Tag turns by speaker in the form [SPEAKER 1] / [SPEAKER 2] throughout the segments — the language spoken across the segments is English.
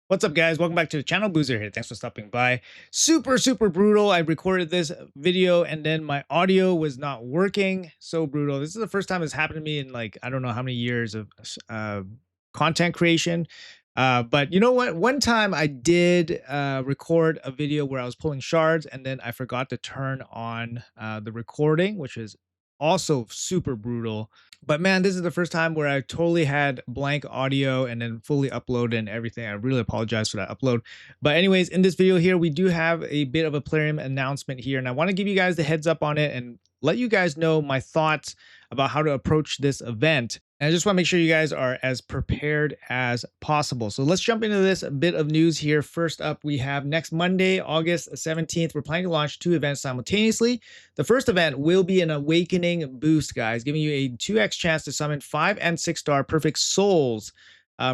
[SPEAKER 1] What's up, guys? Welcome back to the channel. Boozer here. Thanks for stopping by. Super brutal. I recorded this video and then my audio was not working. So brutal. This is the first time it's happened to me in like, I don't know how many years of content creation. But you know what? One time I did record a video where I was pulling shards and then I forgot to turn on the recording, which is also super brutal. But man, this is the first time where I totally had blank audio and then fully uploaded and everything. I really apologize for that upload. But anyways, in this video here, we do have a bit of a Plarium announcement here. And I want to give you guys the heads up on it and let you guys know my thoughts about how to approach this event. And I just want to make sure you guys are as prepared as possible. So let's jump into this bit of news here. First up, we have next Monday, August 17th. We're planning to launch 2 events simultaneously. The first event will be an Awakening boost, guys, giving you a 2x chance to summon 5 and 6 star perfect souls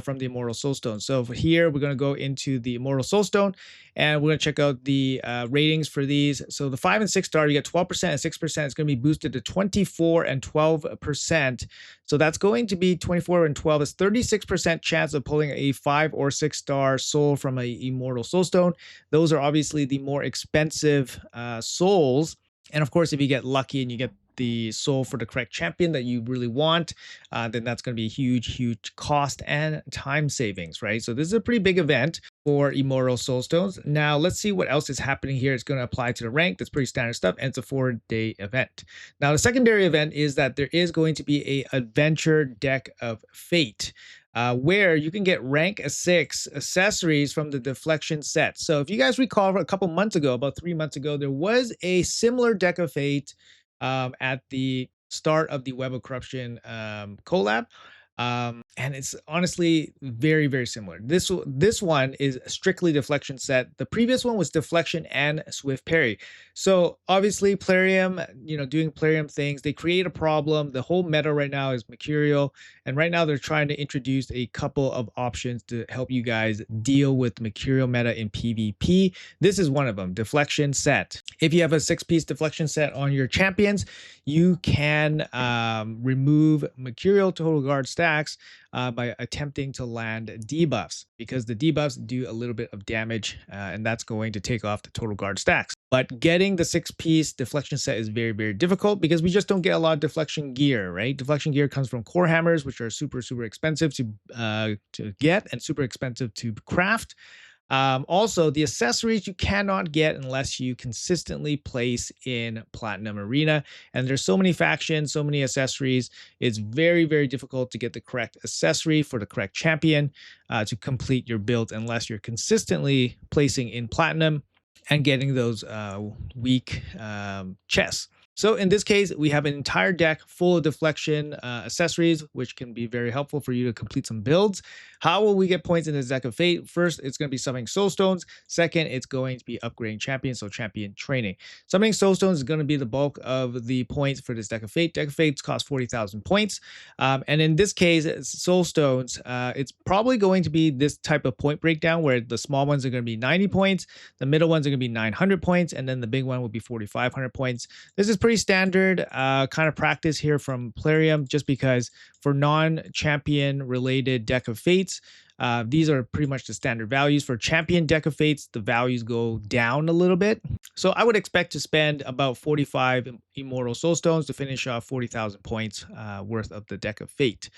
[SPEAKER 1] from the Immortal Soulstone. So for here, we're going to go into the Immortal Soulstone and we're going to check out the ratings for these. So the 5 and 6 star, you get 12% and 6%. It's going to be boosted to 24 and 12%. So that's going to be 24 and 12 is 36% chance of pulling a 5 or 6 star soul from a Immortal Soulstone. Those are obviously the more expensive souls. And of course, if you get lucky and you get the soul for the correct champion that you really want, then that's going to be a huge cost and time savings, right? So this is a pretty big event for Immortal Soulstones. Now let's see what else is happening here. It's going to apply to the rank. That's pretty standard stuff, and it's a 4-day event. Now the secondary event is that there is going to be a adventure deck of fate. Where you can get rank 6 accessories from the deflection set. So if you guys recall, a couple months ago, about 3 months ago, there was a similar deck of fate at the start of the Web of Corruption collab. And it's honestly very similar. This one is strictly deflection set. The previous one was deflection and swift parry. So obviously Plarium, doing Plarium things, they create a problem. The whole meta right now is Mercurial, and right now they're trying to introduce a couple of options to help you guys deal with Mercurial meta in PvP. This is one of them, deflection set. If you have a 6-piece deflection set on your champions, you can remove Mercurial total guard stacks by attempting to land debuffs, because the debuffs do a little bit of damage and that's going to take off the total guard stacks. But getting the 6-piece deflection set is very difficult because we just don't get a lot of deflection gear, right? Deflection gear comes from core hammers, which are super expensive to get and super expensive to craft. Also, the accessories you cannot get unless you consistently place in Platinum Arena. And there's so many factions, so many accessories. It's very difficult to get the correct accessory for the correct champion to complete your build unless you're consistently placing in Platinum and getting those weak chests. So in this case, we have an entire deck full of deflection accessories, which can be very helpful for you to complete some builds. How will we get points in this deck of fate? First, it's going to be summoning soulstones. Second, it's going to be upgrading champions, so champion training. Summoning soulstones is going to be the bulk of the points for this deck of fate. Deck of fates cost 40,000 points. And in this case, soulstones, it's probably going to be this type of point breakdown where the small ones are going to be 90 points, the middle ones are going to be 900 points, and then the big one will be 4,500 points. This is pretty standard kind of practice here from Plarium, just because for non-champion related deck of fates, these are pretty much the standard values. For champion deck of fates, the values go down a little bit. So I would expect to spend about 45 Immortal Soulstones to finish off 40,000 points worth of the deck of fate.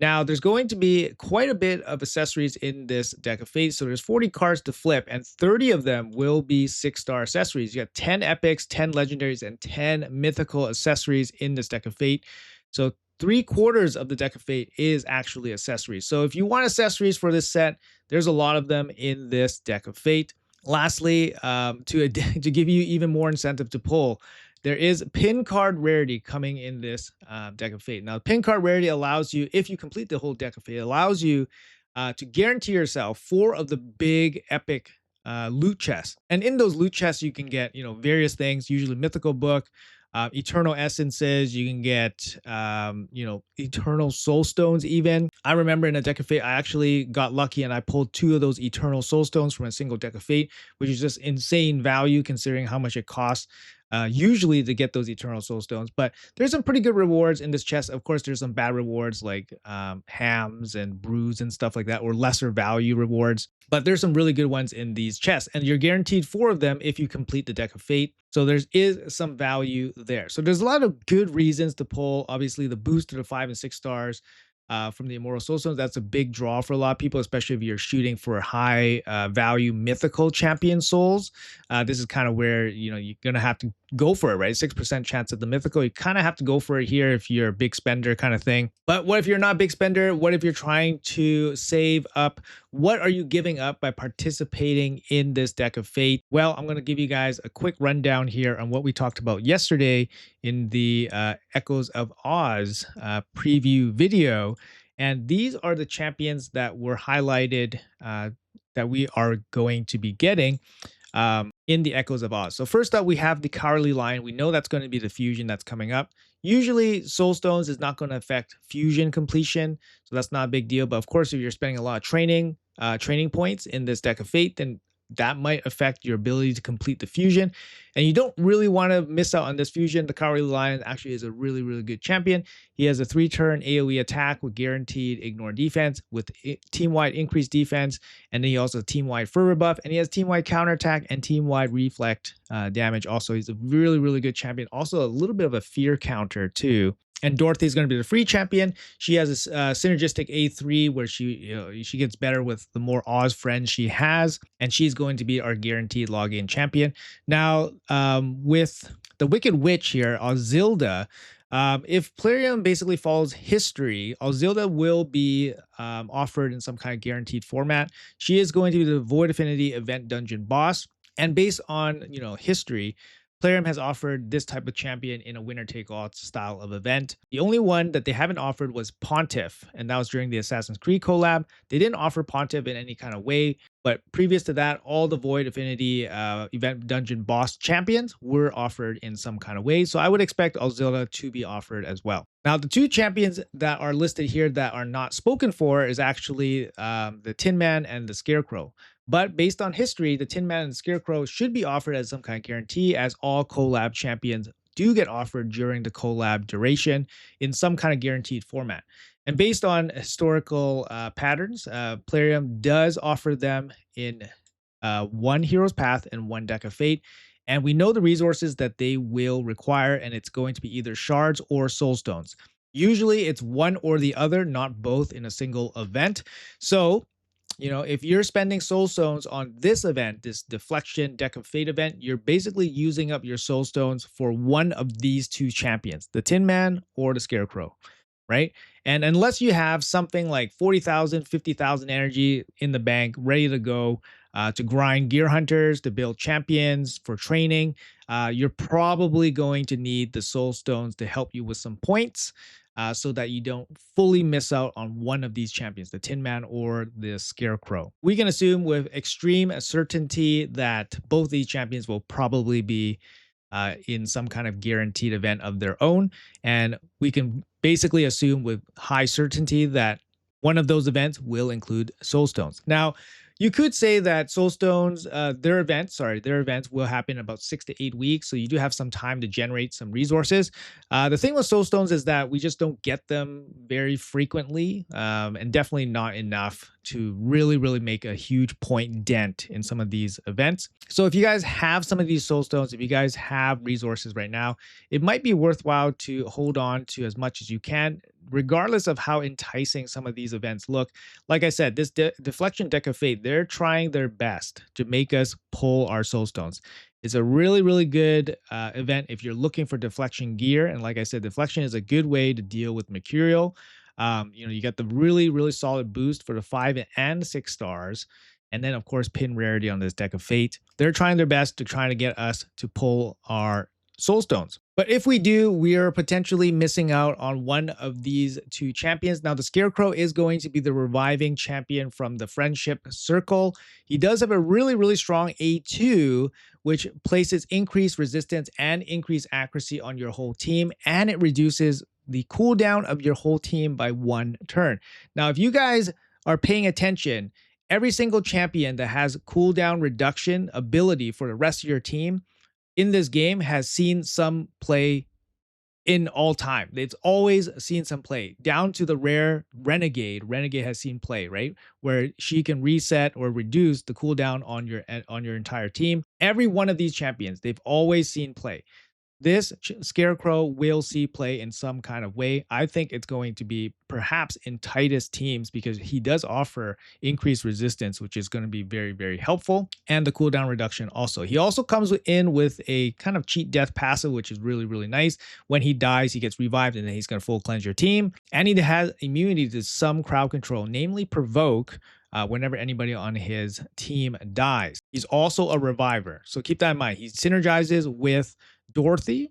[SPEAKER 1] Now, there's going to be quite a bit of accessories in this deck of fate. So there's 40 cards to flip, and 30 of them will be 6-star accessories. You got 10 epics, 10 legendaries, and 10 mythical accessories in this deck of fate. So 3/4 of the deck of fate is actually accessories. So if you want accessories for this set, there's a lot of them in this deck of fate. Lastly, to give you even more incentive to pull, there is pin card rarity coming in this deck of fate. Now, pin card rarity allows you, if you complete the whole deck of fate, allows you to guarantee yourself 4 of the big epic loot chests. And in those loot chests, you can get, various things, usually mythical book, eternal essences. You can get, eternal soul stones even. I remember in a deck of fate, I actually got lucky and I pulled 2 of those eternal soul stones from a single deck of fate, which is just insane value considering how much it costs. usually to get those eternal soul stones. But there's some pretty good rewards in this chest. Of course, there's some bad rewards like hams and brews and stuff like that, or lesser value rewards. But there's some really good ones in these chests, and you're guaranteed 4 of them if you complete the Deck of Fate. So there is some value there. So there's a lot of good reasons to pull. Obviously, the boost to the 5 and 6 stars from the Immortal Soulstones. That's a big draw for a lot of people, especially if you're shooting for high value mythical champion souls. This is kind of where you're gonna have to go for it, right? 6% chance at the mythical. You kind of have to go for it here if you're a big spender kind of thing. But what if you're not a big spender? What if you're trying to save up? What are you giving up by participating in this Deck of Fate? Well, I'm going to give you guys a quick rundown here on what we talked about yesterday in the Echoes of Oz preview video. And these are the champions that were highlighted that we are going to be getting in the Echoes of Oz. So first up, we have the Cowardly Lion. We know that's going to be the fusion that's coming up. Usually, Soul Stones is not going to affect fusion completion, so that's not a big deal. But of course, if you're spending a lot of training points in this Deck of Fate, then that might affect your ability to complete the fusion. And you don't really want to miss out on this fusion. The Cowardly Lion actually is a really, really good champion. He has a 3-turn AoE attack with guaranteed ignore defense, with team-wide increased defense, and then he also has team-wide fur buff, and he has team-wide counterattack and team-wide reflect damage. Also, he's a really, really good champion. Also, a little bit of a fear counter too. And Dorothy is going to be the free champion. She has a synergistic A3 where she gets better with the more Oz friends she has, and she's going to be our guaranteed login champion. Now, with the Wicked Witch here, Ozilda, if Plarium basically follows history, Ozilda will be offered in some kind of guaranteed format. She is going to be the Void Affinity event dungeon boss, and based on history, Plarium has offered this type of champion in a winner-take-all style of event. The only one that they haven't offered was Pontiff, and that was during the Assassin's Creed collab. They didn't offer Pontiff in any kind of way, but previous to that, all the Void Affinity event dungeon boss champions were offered in some kind of way. So I would expect Ozilda to be offered as well. Now, the 2 champions that are listed here that are not spoken for is actually the Tin Man and the Scarecrow. But based on history, the Tin Man and the Scarecrow should be offered as some kind of guarantee, as all collab champions do get offered during the collab duration in some kind of guaranteed format. And based on historical patterns, Plarium does offer them in 1 Hero's Path and 1 Deck of Fate. And we know the resources that they will require, and it's going to be either shards or soul stones. Usually it's one or the other, not both in a single event. So if you're spending soul stones on this event, this deflection Deck of Fate event, you're basically using up your soul stones for one of these 2 champions, the Tin Man or the Scarecrow, right? And unless you have something like 40,000, 50,000 energy in the bank ready to go to grind gear hunters, to build champions for training, you're probably going to need the soul stones to help you with some points. So that you don't fully miss out on one of these champions, the Tin Man or the Scarecrow. We can assume with extreme certainty that both these champions will probably be in some kind of guaranteed event of their own. And we can basically assume with high certainty that one of those events will include soul stones. Now, you could say that soul stones, their events will happen in about 6 to 8 weeks. So you do have some time to generate some resources. The thing with soul stones is that we just don't get them very frequently, and definitely not enough to really, really make a huge point dent in some of these events. So if you guys have some of these soul stones, if you guys have resources right now, it might be worthwhile to hold on to as much as you can, regardless of how enticing some of these events look. Like I said, this deflection Deck of Fate, they're trying their best to make us pull our soul stones. It's a really, really good event if you're looking for deflection gear. And like I said, deflection is a good way to deal with Mercurial. You got the really, really solid boost for the 5 and 6 stars. And then, of course, pin rarity on this Deck of Fate. They're trying their best to try to get us to pull our soul stones. But if we do, we are potentially missing out on one of these 2 champions. Now, the Scarecrow is going to be the reviving champion from the Friendship Circle. He does have a really, really strong A2, which places increased resistance and increased accuracy on your whole team, and it reduces the cooldown of your whole team by 1 turn. Now, if you guys are paying attention, every single champion that has cooldown reduction ability for the rest of your team in this game has seen some play in all time. It's always seen some play, down to the rare Renegade. Renegade has seen play, right? Where she can reset or reduce the cooldown on your entire team. Every one of these champions, they've always seen play. This Scarecrow will see play in some kind of way. I think it's going to be perhaps in tightest teams because he does offer increased resistance, which is going to be very, very helpful. And the cooldown reduction also. He also comes in with a kind of cheat death passive, which is really, really nice. When he dies, he gets revived and then he's going to full cleanse your team. And he has immunity to some crowd control, namely provoke, whenever anybody on his team dies. He's also a reviver. So keep that in mind. He synergizes with Dorothy.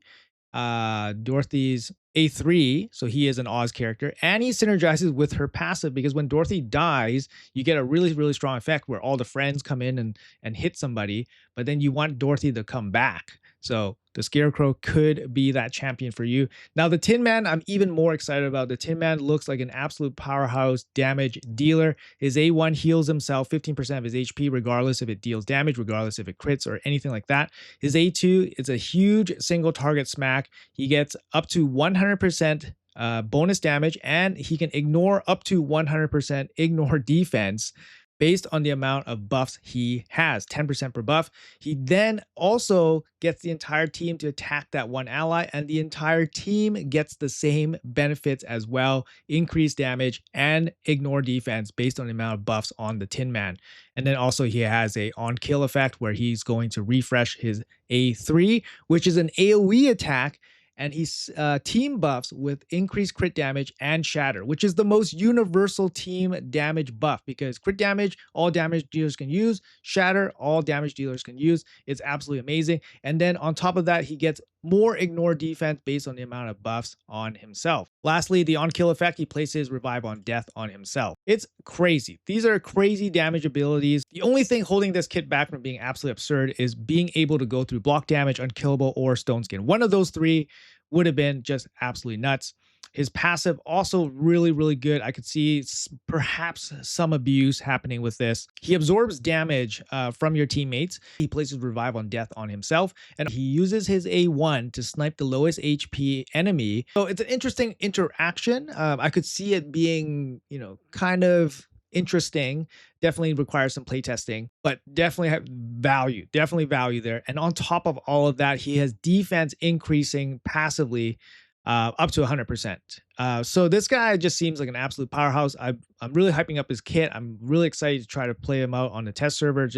[SPEAKER 1] Dorothy's A3, so he is an Oz character, and he synergizes with her passive because when Dorothy dies, you get a really, really strong effect where all the friends come in and hit somebody, but then you want Dorothy to come back. So the Scarecrow could be that champion for you. Now, the Tin Man, I'm even more excited about. The Tin Man looks like an absolute powerhouse damage dealer. His A1 heals himself 15% of his HP, regardless if it deals damage, regardless if it crits or anything like that. His A2 is a huge single target smack. He gets up to 100% bonus damage, and he can ignore up to 100% ignore defense based on the amount of buffs he has, 10% per buff. He then also gets the entire team to attack that one ally, and the entire team gets the same benefits as well, increased damage and ignore defense based on the amount of buffs on the Tin Man. And then also he has a on kill effect where he's going to refresh his A3, which is an AoE attack, and he's team buffs with increased crit damage and shatter, which is the most universal team damage buff because crit damage, all damage dealers can use, shatter, all damage dealers can use. It's absolutely amazing. And then on top of that, he gets more ignore defense based on the amount of buffs on himself. Lastly, the on kill effect, he places revive on death on himself. It's crazy. These are crazy damage abilities. The only thing holding this kit back from being absolutely absurd is being able to go through block damage, unkillable, or stone skin. One of those three would have been just absolutely nuts. His passive also really, really good. I could see perhaps some abuse happening with this. He absorbs damage from your teammates. He places revive on death on himself, and he uses his A1 to snipe the lowest HP enemy. So it's an interesting interaction. I could see it being, kind of interesting. Definitely requires some playtesting, but definitely have definitely value there. And on top of all of that, he has defense increasing passively up to 100%. So this guy just seems like an absolute powerhouse. I'm really hyping up his kit. I'm really excited to try to play him out on the test server.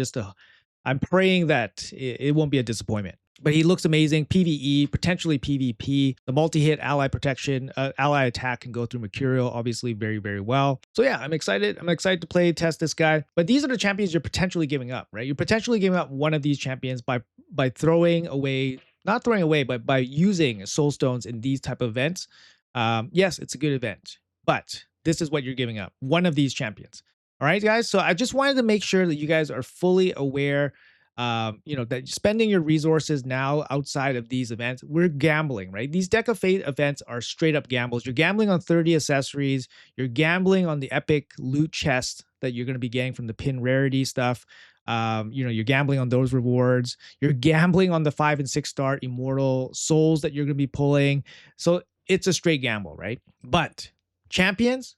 [SPEAKER 1] I'm praying that it won't be a disappointment. But he looks amazing. PvE, potentially PvP. The multi-hit ally protection, ally attack can go through Mercurial, obviously very, very well. So yeah, I'm excited. I'm excited to test this guy. But these are the champions you're potentially giving up, right? You're potentially giving up one of these champions by throwing away, not throwing away, but by using soul stones in these type of events. Yes, it's a good event, but this is what you're giving up. One of these champions. All right, guys. So I just wanted to make sure that you guys are fully aware that spending your resources now outside of these events, we're gambling, right? These Deck of Fate events are straight up gambles. You're gambling on 30 accessories. You're gambling on the epic loot chest that you're going to be getting from the pin rarity stuff. You're gambling on those rewards. You're gambling on the 5 and 6 star immortal souls that you're going to be pulling. So it's a straight gamble, right? But champions,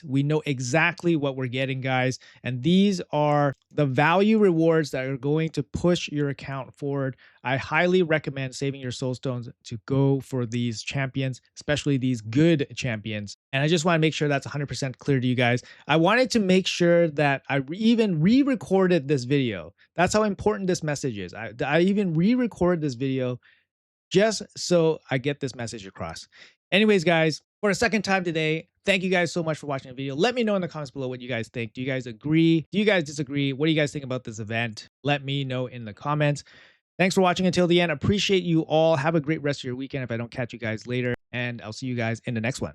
[SPEAKER 1] we know exactly what we're getting, guys, and these are the value rewards that are going to push your account forward. I highly recommend saving your soul stones to go for these champions, especially these good champions. And I just want to make sure that's 100% clear to you guys. I wanted to make sure that I even re-recorded this video. That's how important this message is. I even re-recorded this video just so I get this message across. Anyways, guys, for a second time today, thank you guys so much for watching the video. Let me know in the comments below what you guys think. Do you guys agree? Do you guys disagree? What do you guys think about this event? Let me know in the comments. Thanks for watching until the end. Appreciate you all. Have a great rest of your weekend if I don't catch you guys later. And I'll see you guys in the next one.